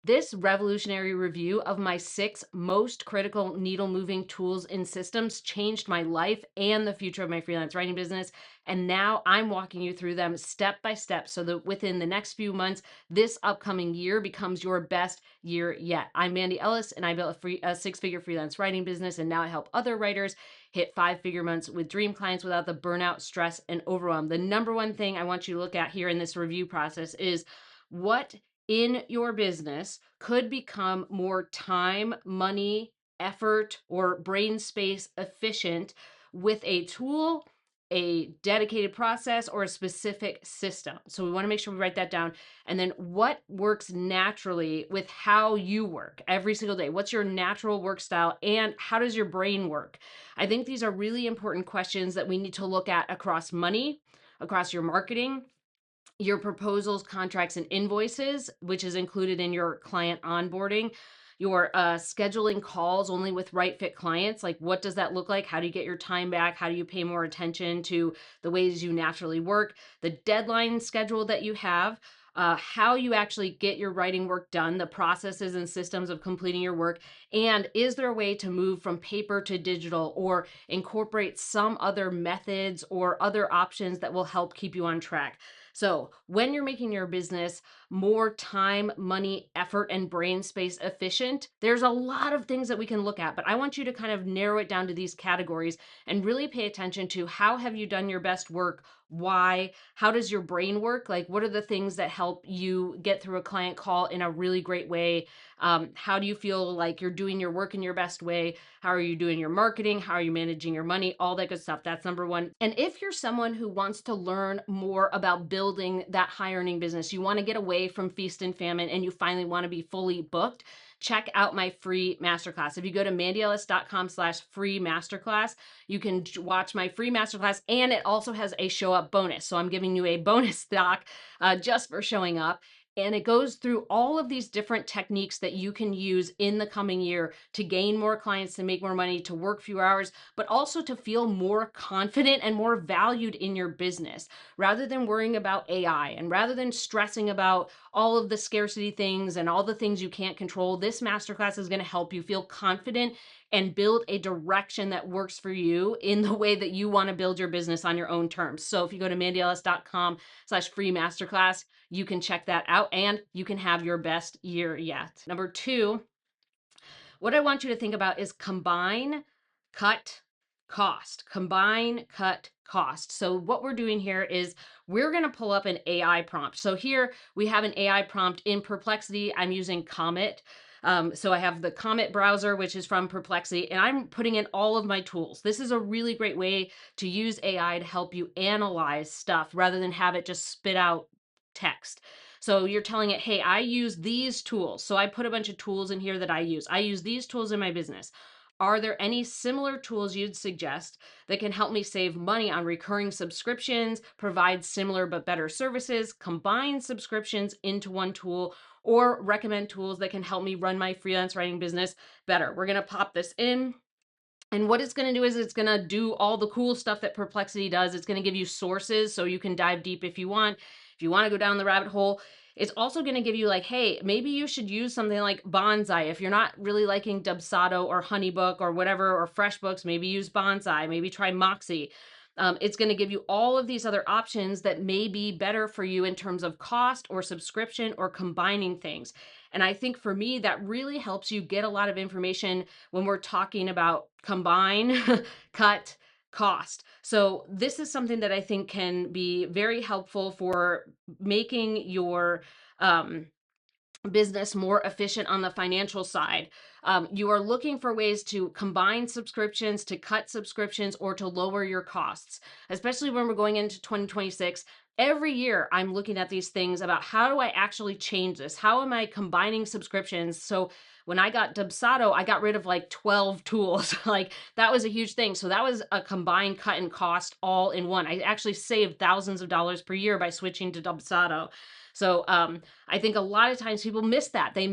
This revolutionary review of my 6 most critical needle moving tools and systems changed my life and the future of my freelance writing business. And now I'm walking you through them step by step so that within the next few months, this upcoming year becomes your best year yet. I'm Mandy Ellis, and I built a 6-figure freelance writing business. And now I help other writers hit 5-figure months with dream clients without the burnout, stress, and overwhelm. The number one thing I want you to look at here in this review process is what in your business could become more time, money, effort, or brain space efficient with a tool, a dedicated process, or a specific system. So we want to make sure we write that down. And then what works naturally with how you work every single day? What's your natural work style and how does your brain work? I think these are really important questions that we need to look at across money, across your marketing, your proposals, contracts, and invoices, which is included in your client onboarding, your scheduling calls only with right fit clients. Like, what does that look like? How do you get your time back? How do you pay more attention to the ways you naturally work? The deadline schedule that you have, how you actually get your writing work done, the processes and systems of completing your work, and is there a way to move from paper to digital or incorporate some other methods or other options that will help keep you on track? So, when you're making your business more time, money, effort, and brain space efficient, there's a lot of things that we can look at, but I want you to kind of narrow it down to these categories and really pay attention to how have you done your best work? Why? How does your brain work? Like, what are the things that help you get through a client call in a really great way? How do you feel like you're doing your work in your best way? How are you doing your marketing? How are you managing your money? All that good stuff. That's number one. And if you're someone who wants to learn more about building that high earning business, you want to get away from feast and famine and you finally want to be fully booked, check out my free masterclass. If you go to mandyellis.com/free masterclass, you can watch my free masterclass, and it also has a show up bonus. So I'm giving you a bonus stock just for showing up. And it goes through all of these different techniques that you can use in the coming year to gain more clients, to make more money, to work fewer hours, but also to feel more confident and more valued in your business rather than worrying about AI and rather than stressing about all of the scarcity things and all the things you can't control. This masterclass is going to help you feel confident and build a direction that works for you in the way that you want to build your business on your own terms. So if you go to mandyellis.com/free masterclass, you can check that out and you can have your best year yet. Number two, what I want you to think about is combine, cut, cost. Combine, cut, cost. So what we're doing here is we're going to pull up an AI prompt. So here we have an AI prompt in Perplexity. I'm using Comet. So I have the Comet browser, which is from Perplexity, and I'm putting in all of my tools. This is a really great way to use AI to help you analyze stuff rather than have it just spit out text. So you're telling it, hey, I use these tools. So I put a bunch of tools in here that I use. I use these tools in my business. Are there any similar tools you'd suggest that can help me save money on recurring subscriptions, provide similar but better services, combine subscriptions into one tool, or recommend tools that can help me run my freelance writing business better? We're going to pop this in. And what it's going to do is it's going to do all the cool stuff that Perplexity does. It's going to give you sources so you can dive deep if you want. If you want to go down the rabbit hole, it's also going to give you like, hey, maybe you should use something like Bonsai. If you're not really liking Dubsado or Honeybook or whatever, or FreshBooks, maybe use Bonsai, maybe try Moxie. It's going to give you all of these other options that may be better for you in terms of cost or subscription or combining things. And I think for me, that really helps you get a lot of information when we're talking about combine, cut, cost. So this is something that I think can be very helpful for making your business more efficient on the financial side. You are looking for ways to combine subscriptions, to cut subscriptions, or to lower your costs, especially when we're going into 2026. Every year, I'm looking at these things about how do I actually change this? How am I combining subscriptions? So when I got Dubsado, I got rid of like 12 tools. Like that was a huge thing. So that was a combined cut and cost all in one. I actually saved thousands of dollars per year by switching to Dubsado. So I think a lot of times people miss that. They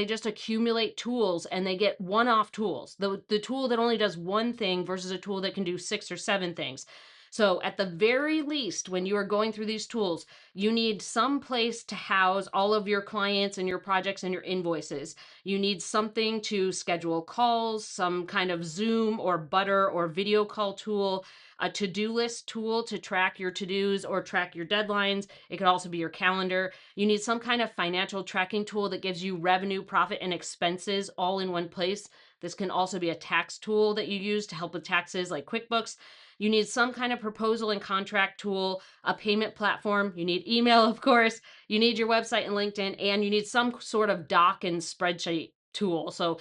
just accumulate tools and they get one-off tools. The tool that only does one thing versus a tool that can do 6 or 7 things. So at the very least, when you are going through these tools, you need some place to house all of your clients and your projects and your invoices. You need something to schedule calls, some kind of Zoom or Butter or video call tool, a to-do list tool to track your to-dos or track your deadlines. It could also be your calendar. You need some kind of financial tracking tool that gives you revenue, profit, and expenses all in one place. This can also be a tax tool that you use to help with taxes like QuickBooks. You need some kind of proposal and contract tool, a payment platform. You need email, of course. You need your website and LinkedIn, and you need some sort of doc and spreadsheet tool. So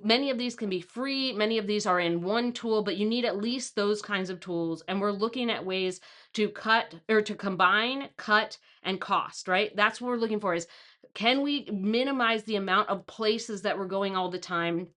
many of these can be free. Many of these are in one tool, but you need at least those kinds of tools. And we're looking at ways to cut or to combine, cut, and cost, right? That's what we're looking for is, can we minimize the amount of places that we're going all the time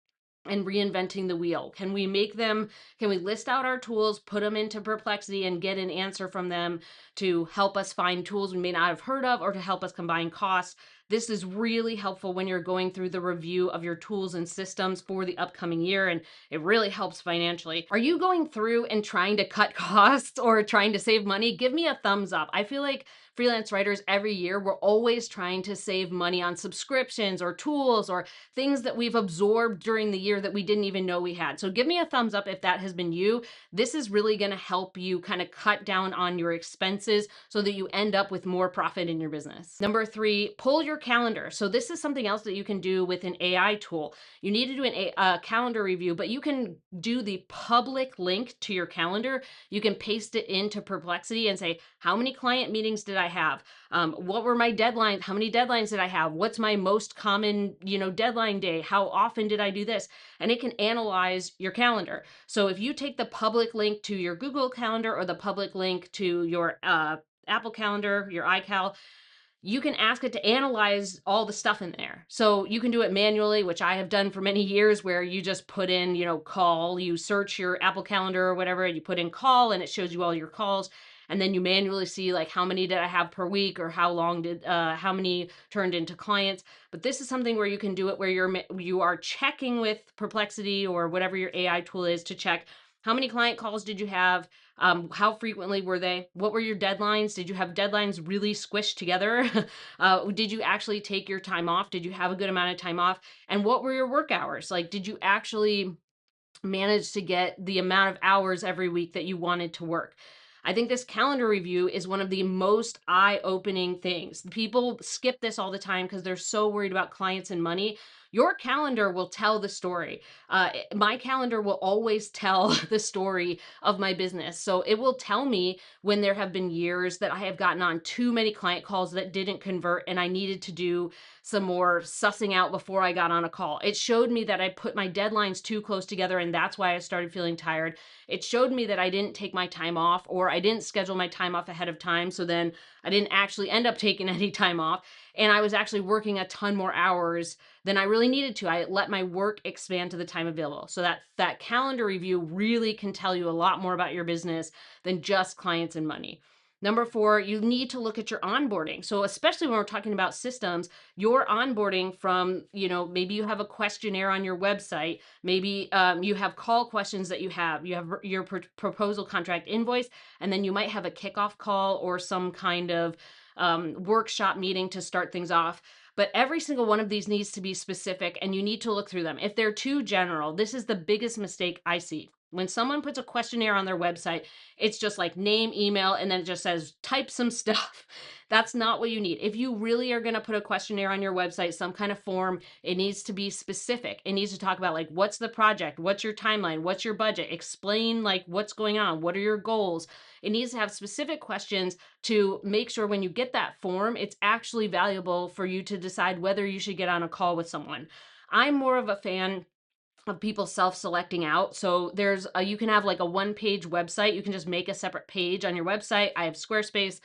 and reinventing the wheel? Can we list out our tools, put them into Perplexity, and get an answer from them to help us find tools we may not have heard of or to help us combine costs? This is really helpful when you're going through the review of your tools and systems for the upcoming year, and it really helps financially. Are you going through and trying to cut costs or trying to save money? Give me a thumbs up. I feel like freelance writers every year, we're always trying to save money on subscriptions or tools or things that we've absorbed during the year that we didn't even know we had. So give me a thumbs up if that has been you. This is really going to help you kind of cut down on your expenses so that you end up with more profit in your business. Number 3, pull your calendar. So this is something else that you can do with an AI tool. You need to do a calendar review, but you can do the public link to your calendar. You can paste it into Perplexity and say, how many client meetings did I have? What were my deadlines? How many deadlines did I have? What's my most common, deadline day? How often did I do this? And it can analyze your calendar. So if you take the public link to your Google Calendar or the public link to your Apple Calendar, your iCal, you can ask it to analyze all the stuff in there. So you can do it manually, which I have done for many years, where you just put in, call, you search your Apple Calendar or whatever, and you put in call and it shows you all your calls. And then you manually see like how many did I have per week or how many turned into clients. But this is something where you can do it where you are checking with Perplexity or whatever your AI tool is to check how many client calls did you have? How frequently were they? What were your deadlines? Did you have deadlines really squished together? Did you actually take your time off? Did you have a good amount of time off? And what were your work hours? Like, did you actually manage to get the amount of hours every week that you wanted to work? I think this calendar review is one of the most eye-opening things. People skip this all the time because they're so worried about clients and money. Your calendar will tell the story. My calendar will always tell the story of my business. So it will tell me when there have been years that I have gotten on too many client calls that didn't convert and I needed to do some more sussing out before I got on a call. It showed me that I put my deadlines too close together and that's why I started feeling tired. It showed me that I didn't take my time off or I didn't schedule my time off ahead of time. So then I didn't actually end up taking any time off. And I was actually working a ton more hours than I really needed to. I let my work expand to the time available. So that calendar review really can tell you a lot more about your business than just clients and money. Number 4, you need to look at your onboarding. So especially when we're talking about systems, your onboarding from, maybe you have a questionnaire on your website, maybe you have call questions that you have your proposal contract invoice, and then you might have a kickoff call or some kind of workshop meeting to start things off. But every single one of these needs to be specific and you need to look through them. If they're too general, this is the biggest mistake I see. When someone puts a questionnaire on their website, it's just like name, email, and then it just says type some stuff. That's not what you need. If you really are going to put a questionnaire on your website, some kind of form, it needs to be specific. It needs to talk about like, what's the project? What's your timeline? What's your budget? Explain like what's going on. What are your goals? It needs to have specific questions to make sure when you get that form, it's actually valuable for you to decide whether you should get on a call with someone. I'm more of a fan of people self-selecting out. So you can have like a one-page website. You can just make a separate page on your website. I have Squarespace.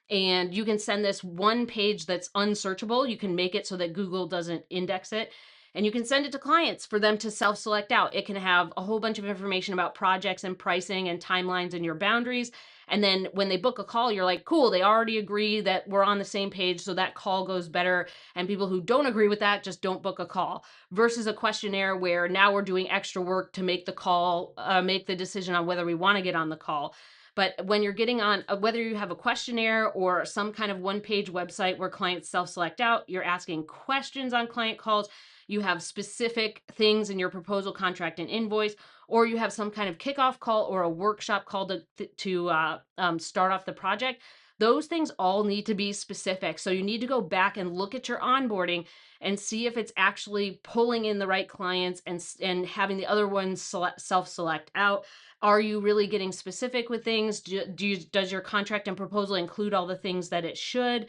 And you can send this one page that's unsearchable. You can make it so that Google doesn't index it. And you can send it to clients for them to self-select out. It can have a whole bunch of information about projects and pricing and timelines and your boundaries. And then when they book a call, you're like, cool, they already agree that we're on the same page, so that call goes better. And people who don't agree with that just don't book a call. Versus a questionnaire where now we're doing extra work to make the call, make the decision on whether we want to get on the call. But when you're getting on, whether you have a questionnaire or some kind of one-page website where clients self-select out, you're asking questions on client calls, you have specific things in your proposal, contract, and invoice, or you have some kind of kickoff call or a workshop call to start off the project. Those things all need to be specific. So you need to go back and look at your onboarding and see if it's actually pulling in the right clients and having the other ones self-select out. Are you really getting specific with things? Does your contract and proposal include all the things that it should?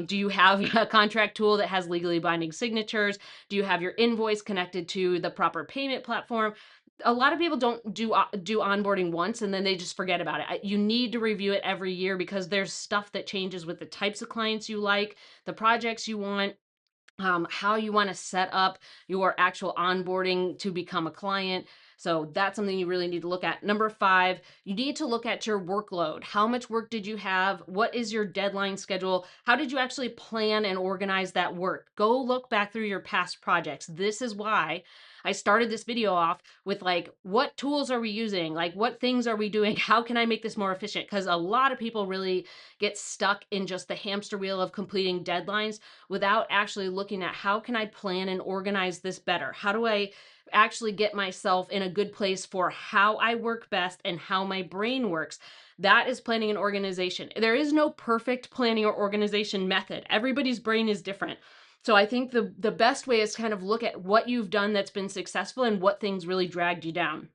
Do you have a contract tool that has legally binding signatures? Do you have your invoice connected to the proper payment platform? A lot of people don't do onboarding once and then they just forget about it. You need to review it every year because there's stuff that changes with the types of clients you like, the projects you want, how you want to set up your actual onboarding to become a client. So that's something you really need to look at. Number 5, you need to look at your workload. How much work did you have? What is your deadline schedule? How did you actually plan and organize that work? Go look back through your past projects. This is why I started this video off with like, what tools are we using? Like, what things are we doing? How can I make this more efficient? Because a lot of people really get stuck in just the hamster wheel of completing deadlines without actually looking at how can I plan and organize this better? How do I actually get myself in a good place for how I work best and how my brain works? That is planning and organization. There is no perfect planning or organization method. Everybody's brain is different. So I think the best way is to kind of look at what you've done that's been successful and what things really dragged you down.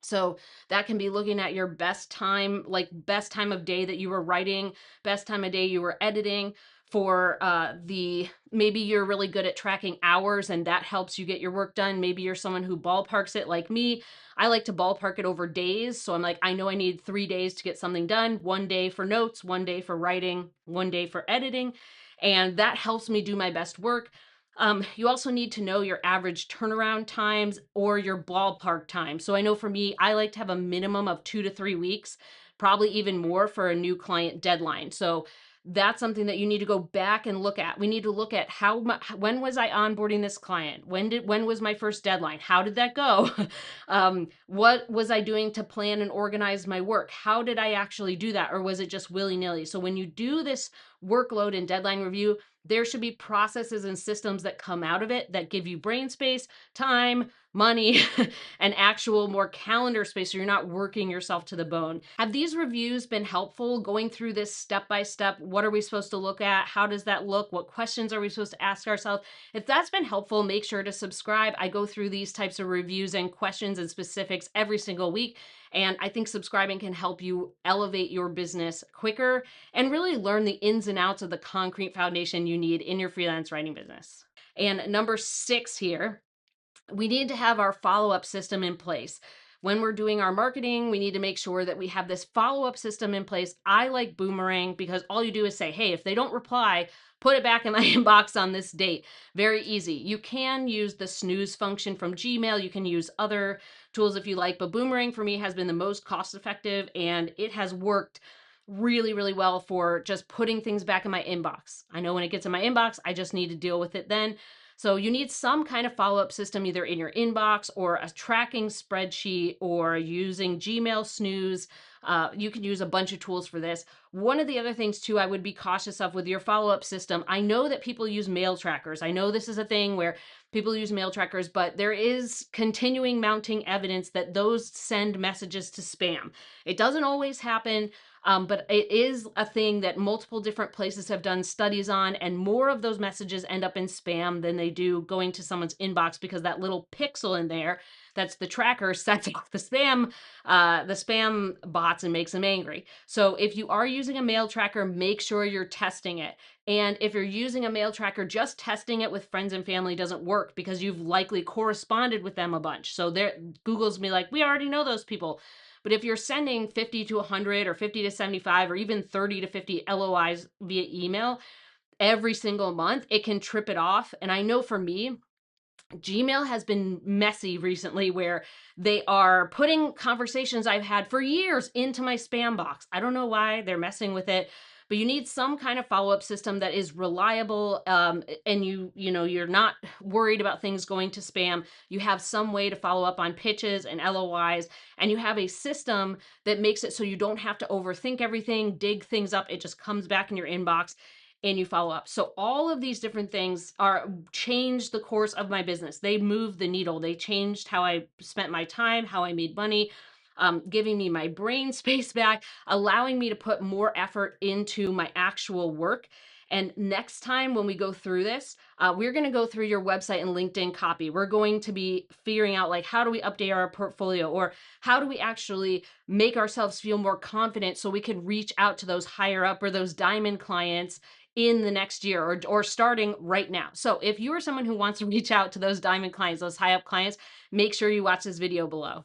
So that can be looking at your best time, like best time of day that you were writing, best time of day you were editing. For maybe you're really good at tracking hours and that helps you get your work done. Maybe you're someone who ballparks it like me. I like to ballpark it over days. So I'm like, I know I need 3 days to get something done. 1 day for notes, 1 day for writing, 1 day for editing. And that helps me do my best work. You also need to know your average turnaround times or your ballpark time. So I know for me, I like to have a minimum of 2 to 3 weeks, probably even more for a new client deadline. So that's something that you need to go back and look at. We need to look at when was I onboarding this client? When was my first deadline? How did that go? What was I doing to plan and organize my work? How did I actually do that? Or was it just willy-nilly? So when you do this workload and deadline review, there should be processes and systems that come out of it that give you brain space, time, money, and actual more calendar space so you're not working yourself to the bone. Have these reviews been helpful going through this step by step? What are we supposed to look at? How does that look? What questions are we supposed to ask ourselves? If that's been helpful, make sure to subscribe. I go through these types of reviews and questions and specifics every single week. And I think subscribing can help you elevate your business quicker and really learn the ins and outs of the concrete foundation you need in your freelance writing business. And number 6 here, we need to have our follow-up system in place. When we're doing our marketing, we need to make sure that we have this follow-up system in place. I like Boomerang because all you do is say, hey, if they don't reply, put it back in my inbox on this date. Very easy. You can use the snooze function from Gmail. You can use other tools if you like, but Boomerang for me has been the most cost-effective and it has worked really, really well for just putting things back in my inbox. I know when it gets in my inbox, I just need to deal with it then. So you need some kind of follow-up system either in your inbox or a tracking spreadsheet or using Gmail Snooze. You can use a bunch of tools for this. One of the other things too, I would be cautious of with your follow-up system. I know that people use mail trackers. I know this is a thing where people use mail trackers, but there is continuing mounting evidence that those send messages to spam. It doesn't always happen. But it is a thing that multiple different places have done studies on, and more of those messages end up in spam than they do going to someone's inbox because that little pixel in there, that's the tracker, sets off the spam bots and makes them angry. So if you are using a mail tracker, make sure you're testing it. And if you're using a mail tracker, just testing it with friends and family doesn't work because you've likely corresponded with them a bunch. So Google's be like, we already know those people. But if you're sending 50 to 100 or 50 to 75 or even 30 to 50 LOIs via email every single month, it can trip it off. And I know for me, Gmail has been messy recently where they are putting conversations I've had for years into my spam box. I don't know why they're messing with it, but you need some kind of follow-up system that is reliable, and you're not worried about things going to spam. You have some way to follow up on pitches and LOIs, and you have a system that makes it so you don't have to overthink everything, dig things up. It just comes back in your inbox and you follow up. So all of these different things are changed the course of my business. They moved the needle. They changed how I spent my time, how I made money, giving me my brain space back, allowing me to put more effort into my actual work. And next time when we go through this, we're going to go through your website and LinkedIn copy. We're going to be figuring out, like, how do we update our portfolio, or how do we actually make ourselves feel more confident so we can reach out to those higher up or those diamond clients in the next year, or starting right now. So if you are someone who wants to reach out to those diamond clients, those high up clients, make sure you watch this video below.